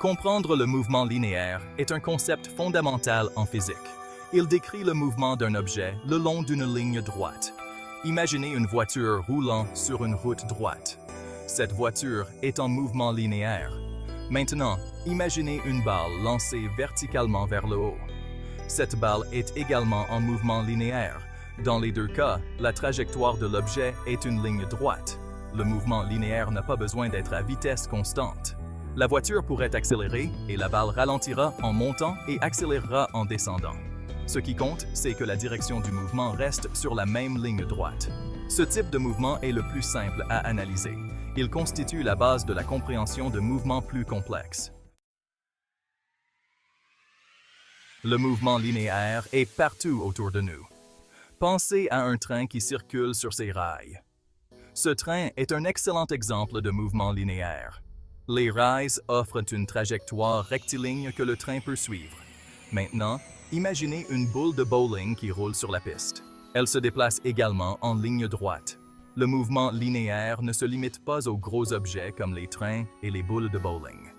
Comprendre le mouvement linéaire est un concept fondamental en physique. Il décrit le mouvement d'un objet le long d'une ligne droite. Imaginez une voiture roulant sur une route droite. Cette voiture est en mouvement linéaire. Maintenant, imaginez une balle lancée verticalement vers le haut. Cette balle est également en mouvement linéaire. Dans les deux cas, la trajectoire de l'objet est une ligne droite. Le mouvement linéaire n'a pas besoin d'être à vitesse constante. La voiture pourrait accélérer et la balle ralentira en montant et accélérera en descendant. Ce qui compte, c'est que la direction du mouvement reste sur la même ligne droite. Ce type de mouvement est le plus simple à analyser. Il constitue la base de la compréhension de mouvements plus complexes. Le mouvement linéaire est partout autour de nous. Pensez à un train qui circule sur ses rails. Ce train est un excellent exemple de mouvement linéaire. Les rails offrent une trajectoire rectiligne que le train peut suivre. Maintenant, imaginez une boule de bowling qui roule sur la piste. Elle se déplace également en ligne droite. Le mouvement linéaire ne se limite pas aux gros objets comme les trains et les boules de bowling.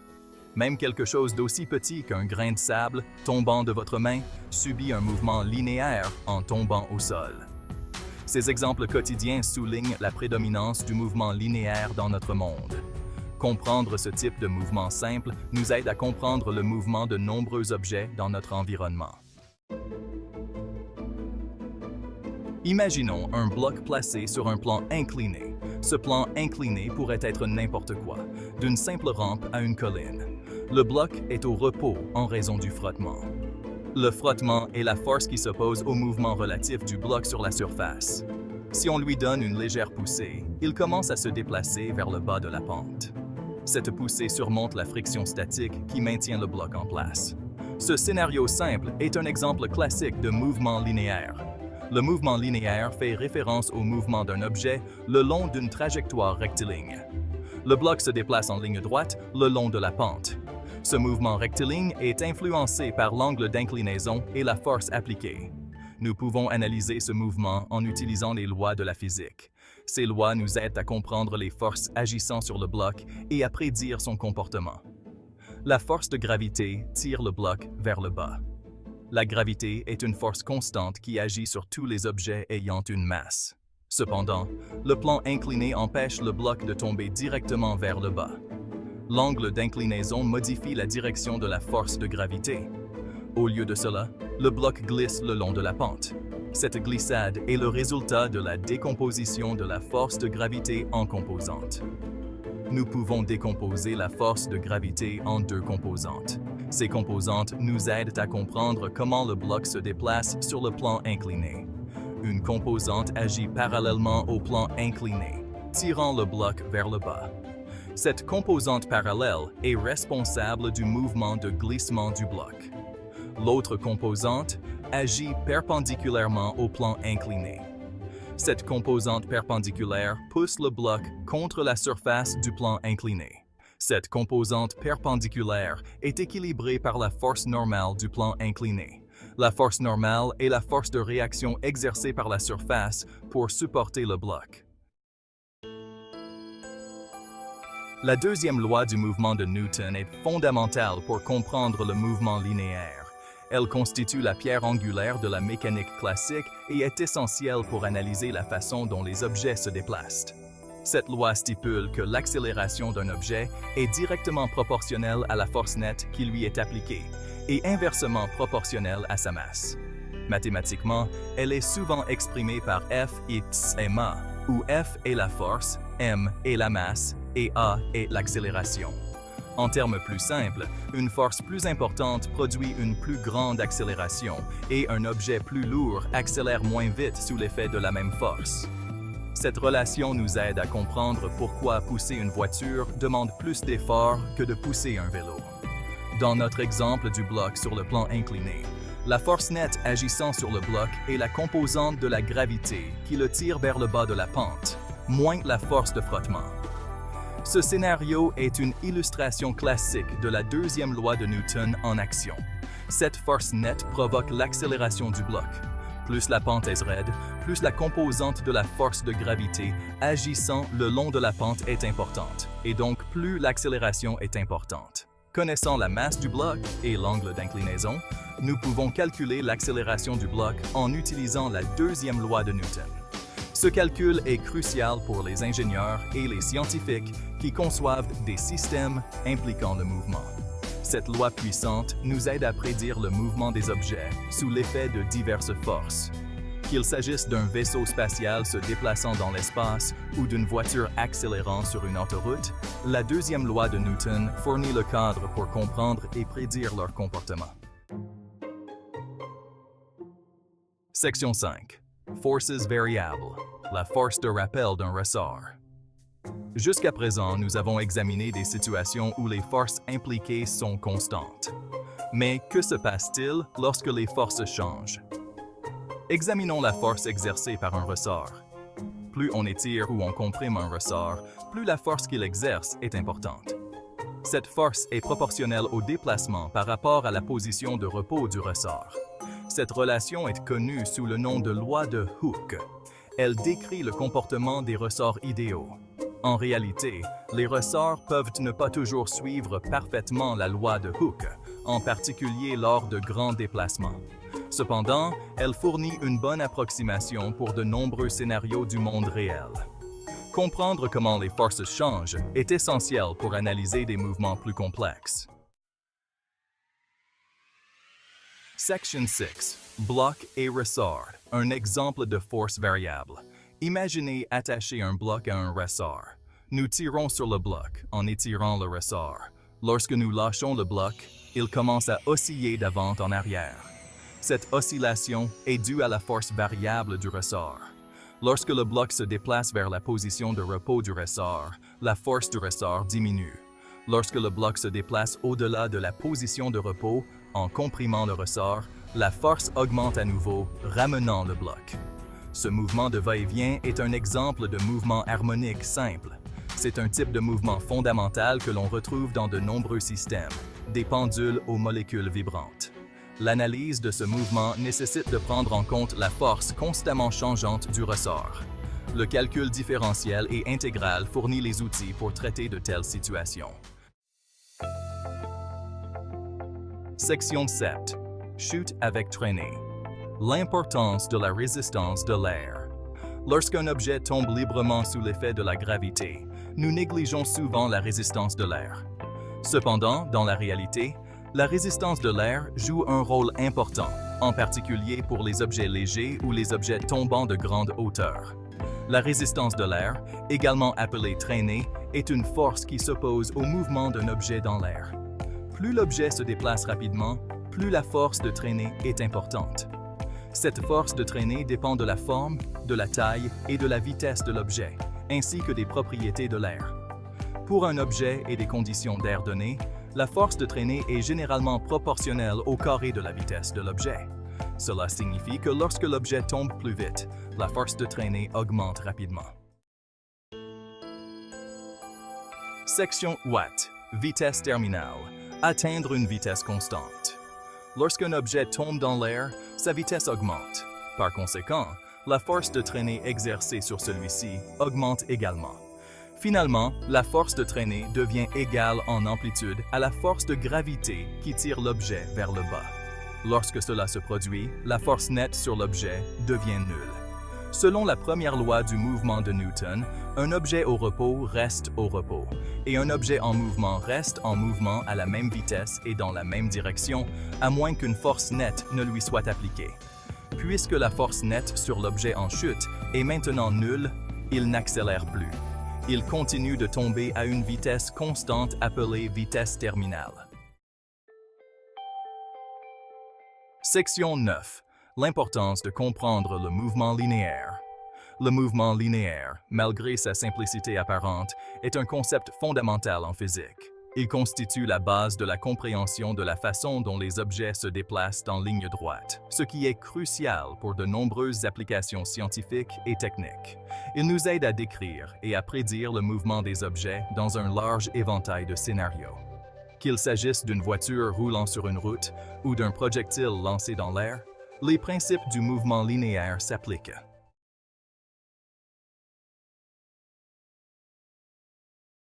Même quelque chose d'aussi petit qu'un grain de sable tombant de votre main subit un mouvement linéaire en tombant au sol. Ces exemples quotidiens soulignent la prédominance du mouvement linéaire dans notre monde. Comprendre ce type de mouvement simple nous aide à comprendre le mouvement de nombreux objets dans notre environnement. Imaginons un bloc placé sur un plan incliné. Ce plan incliné pourrait être n'importe quoi, d'une simple rampe à une colline. Le bloc est au repos en raison du frottement. Le frottement est la force qui s'oppose au mouvement relatif du bloc sur la surface. Si on lui donne une légère poussée, il commence à se déplacer vers le bas de la pente. Cette poussée surmonte la friction statique qui maintient le bloc en place. Ce scénario simple est un exemple classique de mouvement linéaire. Le mouvement linéaire fait référence au mouvement d'un objet le long d'une trajectoire rectiligne. Le bloc se déplace en ligne droite le long de la pente. Ce mouvement rectiligne est influencé par l'angle d'inclinaison et la force appliquée. Nous pouvons analyser ce mouvement en utilisant les lois de la physique. Ces lois nous aident à comprendre les forces agissant sur le bloc et à prédire son comportement. La force de gravité tire le bloc vers le bas. La gravité est une force constante qui agit sur tous les objets ayant une masse. Cependant, le plan incliné empêche le bloc de tomber directement vers le bas. L'angle d'inclinaison modifie la direction de la force de gravité. Au lieu de cela, le bloc glisse le long de la pente. Cette glissade est le résultat de la décomposition de la force de gravité en composantes. Nous pouvons décomposer la force de gravité en deux composantes. Ces composantes nous aident à comprendre comment le bloc se déplace sur le plan incliné. Une composante agit parallèlement au plan incliné, tirant le bloc vers le bas. Cette composante parallèle est responsable du mouvement de glissement du bloc. L'autre composante agit perpendiculairement au plan incliné. Cette composante perpendiculaire pousse le bloc contre la surface du plan incliné. Cette composante perpendiculaire est équilibrée par la force normale du plan incliné. La force normale est la force de réaction exercée par la surface pour supporter le bloc. La deuxième loi du mouvement de Newton est fondamentale pour comprendre le mouvement linéaire. Elle constitue la pierre angulaire de la mécanique classique et est essentielle pour analyser la façon dont les objets se déplacent. Cette loi stipule que l'accélération d'un objet est directement proportionnelle à la force nette qui lui est appliquée et inversement proportionnelle à sa masse. Mathématiquement, elle est souvent exprimée par F x ma, où F est la force, m est la masse et a est l'accélération. En termes plus simples, une force plus importante produit une plus grande accélération et un objet plus lourd accélère moins vite sous l'effet de la même force. Cette relation nous aide à comprendre pourquoi pousser une voiture demande plus d'efforts que de pousser un vélo. Dans notre exemple du bloc sur le plan incliné, la force nette agissant sur le bloc est la composante de la gravité qui le tire vers le bas de la pente, moins la force de frottement. Ce scénario est une illustration classique de la deuxième loi de Newton en action. Cette force nette provoque l'accélération du bloc. Plus la pente est raide, plus la composante de la force de gravité agissant le long de la pente est importante, et donc plus l'accélération est importante. Connaissant la masse du bloc et l'angle d'inclinaison, nous pouvons calculer l'accélération du bloc en utilisant la deuxième loi de Newton. Ce calcul est crucial pour les ingénieurs et les scientifiques qui conçoivent des systèmes impliquant le mouvement. Cette loi puissante nous aide à prédire le mouvement des objets sous l'effet de diverses forces. Qu'il s'agisse d'un vaisseau spatial se déplaçant dans l'espace ou d'une voiture accélérant sur une autoroute, la deuxième loi de Newton fournit le cadre pour comprendre et prédire leur comportement. Section 5. Forces variables. La force de rappel d'un ressort. Jusqu'à présent, nous avons examiné des situations où les forces impliquées sont constantes. Mais que se passe-t-il lorsque les forces changent? Examinons la force exercée par un ressort. Plus on étire ou on comprime un ressort, plus la force qu'il exerce est importante. Cette force est proportionnelle au déplacement par rapport à la position de repos du ressort. Cette relation est connue sous le nom de loi de Hooke. Elle décrit le comportement des ressorts idéaux. En réalité, les ressorts peuvent ne pas toujours suivre parfaitement la loi de Hooke, en particulier lors de grands déplacements. Cependant, elle fournit une bonne approximation pour de nombreux scénarios du monde réel. Comprendre comment les forces changent est essentiel pour analyser des mouvements plus complexes. Section 6. Bloc et ressort. Un exemple de force variable. Imaginez attacher un bloc à un ressort. Nous tirons sur le bloc en étirant le ressort. Lorsque nous lâchons le bloc, il commence à osciller d'avant en arrière. Cette oscillation est due à la force variable du ressort. Lorsque le bloc se déplace vers la position de repos du ressort, la force du ressort diminue. Lorsque le bloc se déplace au-delà de la position de repos, en comprimant le ressort, la force augmente à nouveau, ramenant le bloc. Ce mouvement de va-et-vient est un exemple de mouvement harmonique simple. C'est un type de mouvement fondamental que l'on retrouve dans de nombreux systèmes, des pendules aux molécules vibrantes. L'analyse de ce mouvement nécessite de prendre en compte la force constamment changeante du ressort. Le calcul différentiel et intégral fournit les outils pour traiter de telles situations. Section 7. Chute avec traînée. L'importance de la résistance de l'air. Lorsqu'un objet tombe librement sous l'effet de la gravité, nous négligeons souvent la résistance de l'air. Cependant, dans la réalité, la résistance de l'air joue un rôle important, en particulier pour les objets légers ou les objets tombant de grande hauteur. La résistance de l'air, également appelée traînée, est une force qui s'oppose au mouvement d'un objet dans l'air. Plus l'objet se déplace rapidement, plus la force de traînée est importante. Cette force de traînée dépend de la forme, de la taille et de la vitesse de l'objet, ainsi que des propriétés de l'air. Pour un objet et des conditions d'air données, la force de traînée est généralement proportionnelle au carré de la vitesse de l'objet. Cela signifie que lorsque l'objet tombe plus vite, la force de traînée augmente rapidement. Section 8. Vitesse terminale. Atteindre une vitesse constante. Lorsqu'un objet tombe dans l'air, sa vitesse augmente. Par conséquent, la force de traînée exercée sur celui-ci augmente également. Finalement, la force de traînée devient égale en amplitude à la force de gravité qui tire l'objet vers le bas. Lorsque cela se produit, la force nette sur l'objet devient nulle. Selon la première loi du mouvement de Newton, un objet au repos reste au repos, et un objet en mouvement reste en mouvement à la même vitesse et dans la même direction, à moins qu'une force nette ne lui soit appliquée. Puisque la force nette sur l'objet en chute est maintenant nulle, il n'accélère plus. Il continue de tomber à une vitesse constante appelée vitesse terminale. Section 9. L'importance de comprendre le mouvement linéaire. Le mouvement linéaire, malgré sa simplicité apparente, est un concept fondamental en physique. Il constitue la base de la compréhension de la façon dont les objets se déplacent en ligne droite, ce qui est crucial pour de nombreuses applications scientifiques et techniques. Il nous aide à décrire et à prédire le mouvement des objets dans un large éventail de scénarios. Qu'il s'agisse d'une voiture roulant sur une route ou d'un projectile lancé dans l'air, les principes du mouvement linéaire s'appliquent.